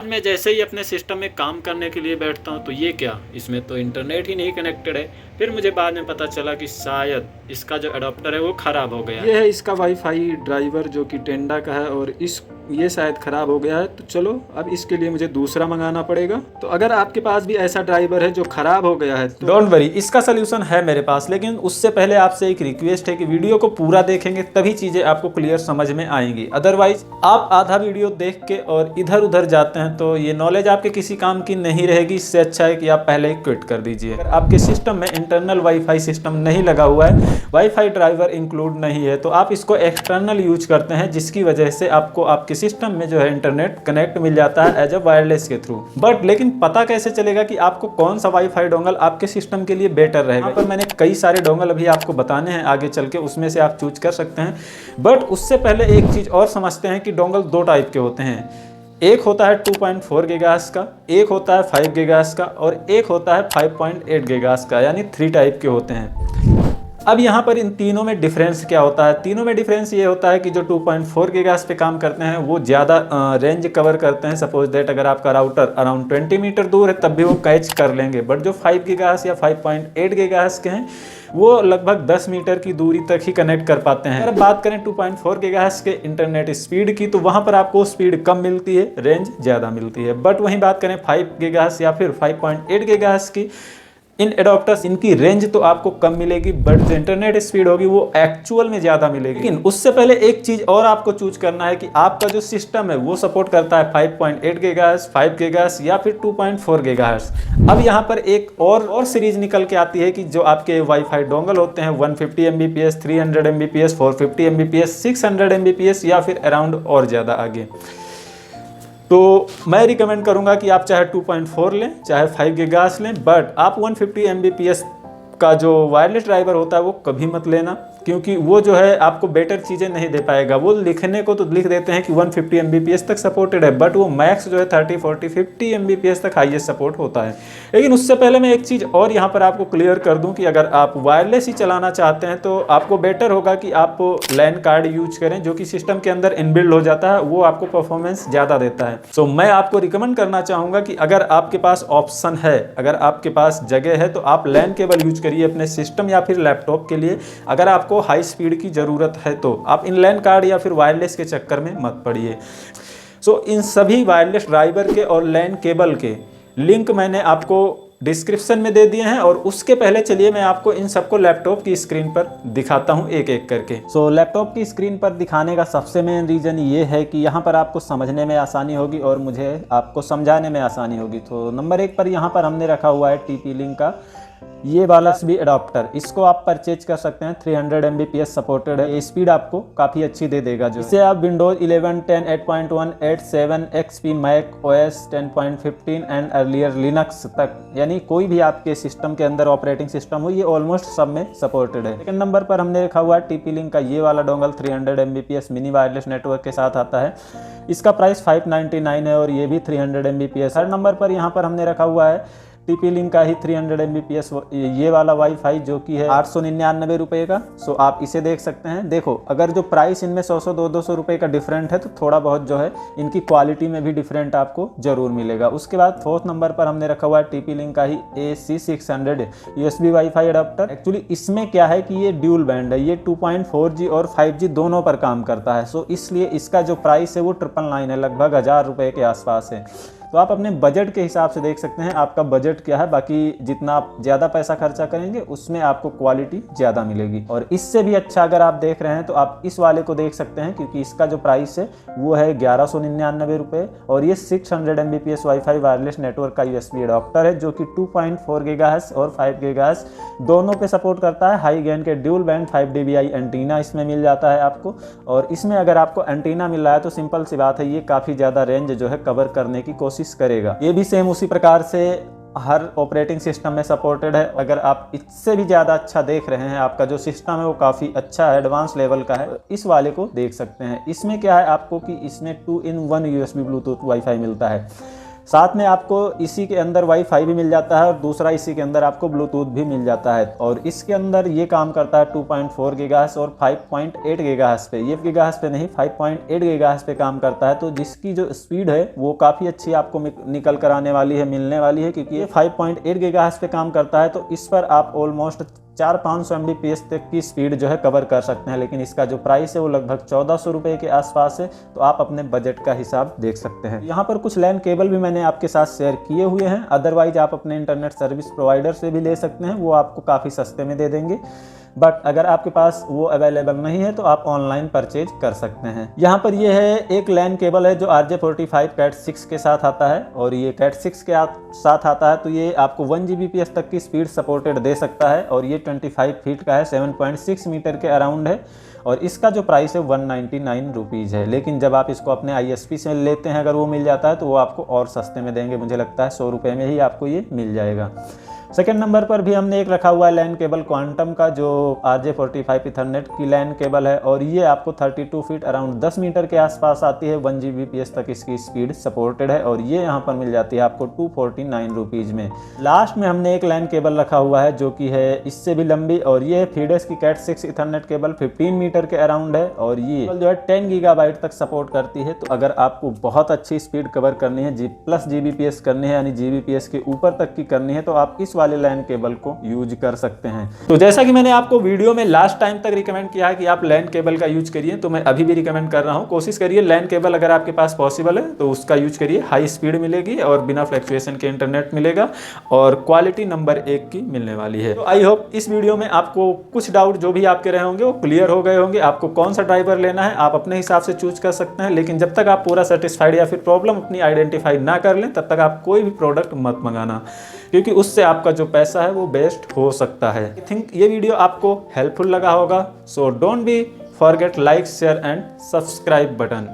मैं जैसे ही अपने सिस्टम में काम करने के लिए बैठता हूँ तो ये क्या, इसमें तो इंटरनेट ही नहीं कनेक्टेड है। फिर मुझे बाद में पता चला कि शायद इसका जो अडोप्टर है वो ख़राब हो गया है। ये है इसका वाईफाई ड्राइवर जो कि टेंडा का है और ये शायद ख़राब हो गया है। तो चलो अब इसके लिए मुझे दूसरा मंगाना पड़ेगा। तो अगर आपके पास भी ऐसा ड्राइवर है जो ख़राब हो गया है तो डोंट वरी, इसका सोल्यूशन है मेरे पास। लेकिन उससे पहले आपसे एक रिक्वेस्ट है कि वीडियो को पूरा देखेंगे तभी चीज़ें आपको क्लियर समझ में आएंगी। अदरवाइज आप आधा वीडियो देख के और इधर उधर जाते हैं तो ये नॉलेज आपके किसी काम की नहीं रहेगी। इससे अच्छा है कि आप पहले ही क्विट कर दीजिए। अगर आपके सिस्टम में इंटरनल वाईफाई सिस्टम नहीं लगा हुआ है, वाईफाई ड्राइवर इंक्लूड नहीं है, तो आप इसको एक्सटर्नल यूज करते हैं, जिसकी वजह से आपको आपके सिस्टम में जो है इंटरनेट कनेक्ट मिल जाता है एज अ वायरलेस के थ्रू। बट लेकिन पता कैसे चलेगा कि आपको कौन सा वाईफाई डोंगल आपके सिस्टम के लिए बेटर रहेगा? यहाँ पर मैंने कई सारे डोंगल अभी आपको बताने हैं, आगे चल के उसमें से आप चूज कर सकते हैं। बट उससे पहले एक चीज और समझते हैं कि डोंगल दो टाइप के होते हैं। एक होता है 2.4 गीगाहर्ट्ज का, एक होता है 5 गीगाहर्ट्ज का और एक होता है 5.8 गीगाहर्ट्ज का, यानी 3 टाइप के होते हैं। अब यहाँ पर इन तीनों में डिफरेंस क्या होता है? तीनों में डिफरेंस ये होता है कि जो 2.4 गीगाहर्ट्ज पे काम करते हैं वो ज़्यादा रेंज कवर करते हैं। सपोज दैट अगर आपका राउटर अराउंड 20 मीटर दूर है तब भी वो कैच कर लेंगे। बट जो 5 गीगाहर्ट्ज या 5.8 गीगाहर्ट्ज के हैं वो लगभग 10 मीटर की दूरी तक ही कनेक्ट कर पाते हैं। अगर बात करें 2.4 गीगाहर्ट्ज के इंटरनेट स्पीड की तो वहाँ पर आपको स्पीड कम मिलती है, रेंज ज़्यादा मिलती है। बट वहीं बात करें 5 गीगाहर्ट्ज या फिर 5.8 गीगाहर्ट्ज की, इन एडॉप्टर्स इनकी रेंज तो आपको कम मिलेगी बट जो इंटरनेट स्पीड होगी वो एक्चुअल में ज़्यादा मिलेगी। लेकिन उससे पहले एक चीज़ और आपको चूज करना है कि आपका जो सिस्टम है वो सपोर्ट करता है 5.8 गीगाहर्ट्ज, 5 गीगाहर्ट्ज या फिर 2.4 गीगाहर्ट्ज। अब यहाँ पर एक और सीरीज निकल के आती है कि जो आपके वाईफाई डोंगल होते हैं 150 Mbps, 300 Mbps, 450 Mbps, 600 Mbps या फिर अराउंड और ज़्यादा आगे। तो मैं रिकमेंड करूंगा कि आप चाहे 2.4 लें चाहे 5 गीगाहर्ट्ज लें, बट आप 150 Mbps का जो वायरलेस ड्राइवर होता है वो कभी मत लेना, क्योंकि वो जो है आपको बेटर चीज़ें नहीं दे पाएगा। वो लिखने को तो लिख देते हैं कि 150 Mbps तक सपोर्टेड है, बट वो मैक्स जो है 30, 40, 50 Mbps तक हाईएस्ट सपोर्ट होता है। लेकिन उससे पहले मैं एक चीज़ और यहाँ पर आपको क्लियर कर दूँ कि अगर आप वायरलेस ही चलाना चाहते हैं तो आपको बेटर होगा कि आप लैन कार्ड यूज करें, जो कि सिस्टम के अंदर इनबिल्ड हो जाता है, वो आपको परफॉर्मेंस ज़्यादा देता है। सो मैं आपको रिकमेंड करना चाहूँगा कि अगर आपके पास ऑप्शन है, अगर आपके पास जगह है तो आप लैन केबल यूज करिए अपने सिस्टम या फिर लैपटॉप के लिए। अगर आपको हाई स्पीड की ज़रूरत है तो आप इन लैन कार्ड या फिर वायरलेस के चक्कर में मत पड़िए। सो इन सभी वायरलेस ड्राइवर के और लैन केबल के लिंक मैंने आपको डिस्क्रिप्शन में दे दिए हैं, और उसके पहले चलिए मैं आपको इन सबको लैपटॉप की स्क्रीन पर दिखाता हूं एक एक करके। सो लैपटॉप की स्क्रीन पर दिखाने का सबसे मेन रीज़न ये है कि यहाँ पर आपको समझने में आसानी होगी और मुझे आपको समझाने में आसानी होगी। तो नंबर 1 पर यहाँ पर हमने रखा हुआ है TP-Link का ये वाला USB अडॉप्टर। इसको आप परचेज कर सकते हैं, 300 Mbps सपोर्टेड है। ये स्पीड आपको काफ़ी अच्छी दे देगा। जो इसे आप Windows 11, 10, 8.1, 8.7, XP, Mac OS 10.15 and earlier Linux तक, यानी कोई भी आपके सिस्टम के अंदर ऑपरेटिंग सिस्टम हो, ये ऑलमोस्ट सब में सपोर्टेड है। सेकंड नंबर पर हमने रखा हुआ है TP-Link का ये वाला dongle 300 Mbps mini wireless network के साथ आता है। इसका प्राइस 599 है और ये भी 300 Mbps। थर्ड नंबर पर यहाँ पर हमने रखा हुआ है TP-Link का ही 300 Mbps ये वाला वाईफाई, जो कि है 899 रुपये का। सो आप इसे देख सकते हैं। देखो अगर जो प्राइस इनमें 100 200 रुपये का डिफरेंट है तो थोड़ा बहुत जो है इनकी क्वालिटी में भी डिफरेंट आपको जरूर मिलेगा। उसके बाद फोर्थ नंबर पर हमने रखा हुआ है TP-Link का ही AC600 USB wifi adapter. Actually इसमें क्या है कि ये ड्यूल बैंड है, ये 2.4G और 5G दोनों पर काम करता है। सो इसलिए इसका जो प्राइस है वो 999 है, लगभग 1000 रुपये के आसपास है। तो आप अपने बजट के हिसाब से देख सकते हैं आपका बजट क्या है। बाकी जितना आप ज़्यादा पैसा खर्चा करेंगे उसमें आपको क्वालिटी ज़्यादा मिलेगी। और इससे भी अच्छा अगर आप देख रहे हैं तो आप इस वाले को देख सकते हैं, क्योंकि इसका जो प्राइस है वो है 1199 रुपये और ये 600 Mbps वाईफाई वायरलेस नेटवर्क का USB अडॉप्टर है, जो कि 2.4 गीगाहर्ट्ज और 5 गीगाहर्ट्ज दोनों पे सपोर्ट करता है। हाई गेन के ड्यूल बैंड 5 dBi एंटीना इसमें मिल जाता है आपको। और इसमें अगर आपको एंटीना मिल रहा है तो सिंपल सी बात है, ये काफ़ी ज़्यादा रेंज जो है कवर करने की कोशिश करेगा। ये भी सेम उसी प्रकार से हर ऑपरेटिंग सिस्टम में सपोर्टेड है। अगर आप इससे भी ज़्यादा अच्छा देख रहे हैं, आपका जो सिस्टम है वो काफ़ी अच्छा है, एडवांस लेवल का है, इस वाले को देख सकते हैं। इसमें क्या है आपको कि इसमें 2-in-1 USB ब्लूटूथ वाईफाई मिलता है। साथ में आपको इसी के अंदर वाईफाई भी मिल जाता है और दूसरा इसी के अंदर आपको ब्लूटूथ भी मिल जाता है। और इसके अंदर ये काम करता है 2.4 गीगाहर्ट्ज़ और 5.8 गीगाहर्ट्ज़ पे, ये गीगाहर्ट्ज़ पे नहीं 5.8 गीगाहर्ट्ज़ पे काम करता है। तो जिसकी जो स्पीड है वो काफ़ी अच्छी आपको निकल कर आने वाली है, मिलने वाली है, क्योंकि ये 5.8 गीगाहर्ट्ज़ पे काम करता है। तो इस पर आप ऑलमोस्ट 400-500 Mbps तक की स्पीड जो है कवर कर सकते हैं। लेकिन इसका जो प्राइस है वो लगभग 1400 रुपये के आसपास है। तो आप अपने बजट का हिसाब देख सकते हैं। यहाँ पर कुछ लैन केबल भी मैंने आपके साथ शेयर किए हुए हैं, अदरवाइज आप अपने इंटरनेट सर्विस प्रोवाइडर से भी ले सकते हैं, वो आपको काफ़ी सस्ते में दे देंगे। बट अगर आपके पास वो अवेलेबल नहीं है तो आप ऑनलाइन परचेज कर सकते हैं। यहाँ पर ये है एक लैन केबल है जो RJ45 Cat 6 के साथ आता है, और ये Cat 6 के साथ आता है तो ये आपको 1 Gbps तक की स्पीड सपोर्टेड दे सकता है। और ये 25 फीट का है, 7.6 मीटर के अराउंड है, और इसका जो प्राइस है 199 रुपीज़ है। लेकिन जब आप इसको अपने ISP से लेते हैं, अगर वो मिल जाता है तो वो आपको और सस्ते में देंगे, मुझे लगता है 100 रुपये में ही आपको ये मिल जाएगा। सेकेंड नंबर पर भी हमने एक रखा हुआ है लैन केबल क्वांटम का, जो RJ45 ईथरनेट की लैन केबल है, और ये आपको 32 फीट अराउंड 10 मीटर के आसपास आती है, 1 Gbps तक इसकी स्पीड सपोर्टेड है, और ये यहाँ पर मिल जाती है आपको 249 रुपीज़ में। लास्ट में हमने एक लैन केबल रखा हुआ है जो कि है इससे भी लंबी, और ये FidoS की Cat 6 ईथरनेट केबल 15 मीटर के अराउंड है, और ये जो है 10 गीगाबाइट तक सपोर्ट करती है। तो अगर आपको बहुत अच्छी स्पीड कवर करनी है, प्लस Gbps करनी है, यानी Gbps के ऊपर तक की करनी है, तो आप इस वाले लैन केबल को यूज कर सकते हैं। तो जैसा कि मैंने आपको वीडियो में लास्ट टाइम तक रिकमेंड किया है कि आप लैन केबल का यूज करिए, तो मैं अभी भी रिकमेंड कर रहा हूं, कोशिश करिए लैन केबल अगर आपके पास पॉसिबल है तो उसका यूज करिए। हाई स्पीड मिलेगी और बिना फ्लक्चुएशन के इंटरनेट मिलेगा, और क्वालिटी नंबर 1 की मिलने वाली है। तो आई होप इस वीडियो में आपको कुछ डाउट जो भी आपके रहे होंगे वो क्लियर हो गए होंगे। आपको कौन सा ड्राइवर लेना है आप अपने हिसाब से चूज कर सकते हैं, लेकिन जब तक आप पूरा सेटिस्फाइड या फिर प्रॉब्लम अपनी आइडेंटिफाई ना कर लें तब तक आप कोई भी प्रोडक्ट मत मंगाना, क्योंकि उससे आपका जो पैसा है वो वेस्ट हो सकता है। आई थिंक ये वीडियो आपको हेल्पफुल लगा होगा। So don't be forget like, share and subscribe button.